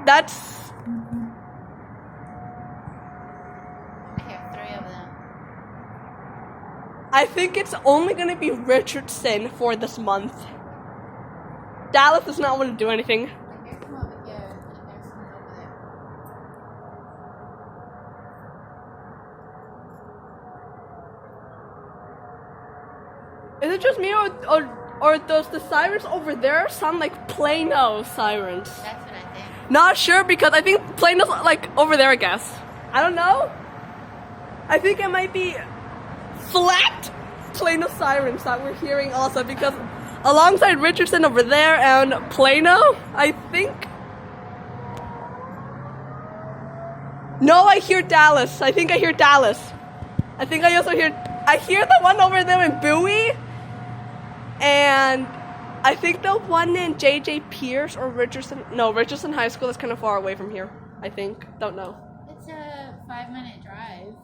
That's... I hear 3 of them. I think it's only gonna be Richardson for this month. Dallas does not want to do anything. I hear some over here, and there's some over there. Is it just me or does the sirens over there sound like Plano sirens? That's what I think. Not sure because I think Plano's like over there, I guess. I don't know. I think it might be flat Plano sirens that we're hearing also because alongside Richardson over there and Plano, I think. No, I hear Dallas. I think I hear Dallas. I think I also hear the one over there in Bowie. And I think the one in J.J. Pierce or Richardson. No, Richardson High School is kind of far away from here. I think. Don't know. It's a 5-minute drive,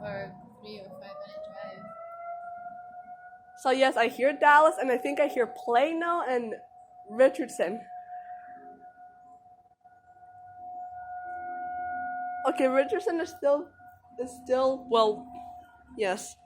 or 3 or 5-minute drive. So yes, I hear Dallas, and I think I hear Plano and Richardson. Okay, Richardson is still well, yes.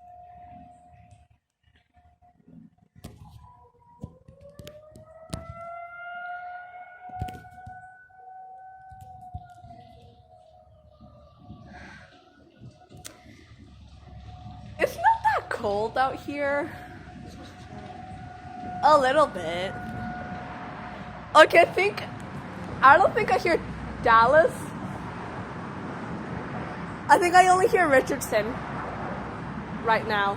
It's not that cold out here. A little bit. Okay, I don't think I hear Dallas. I think I only hear Richardson right now.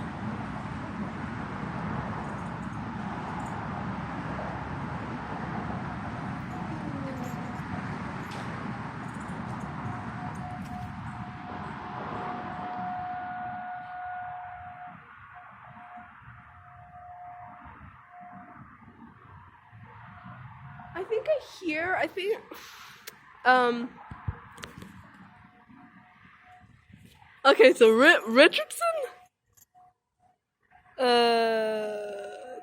I think, okay, so Richardson?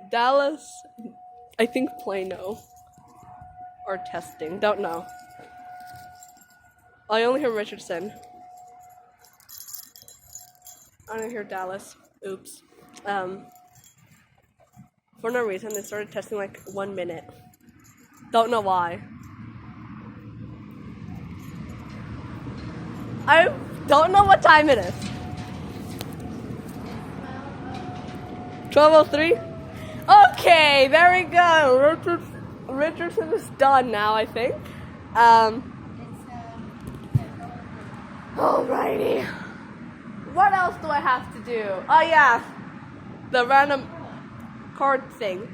Dallas, I think Plano. Or testing, don't know. I only hear Richardson. I don't hear Dallas. Oops. For no reason, they started testing like 1 minute. Don't know why. I don't know what time it is. 12:03? Okay, there we go. Richardson is done now, I think. Alrighty. What else do I have to do? Oh yeah, the random card thing.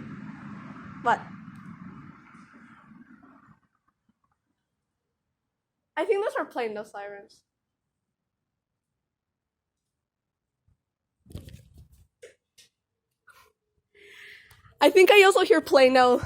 What? I think those are Plano sirens. I think I also hear Plano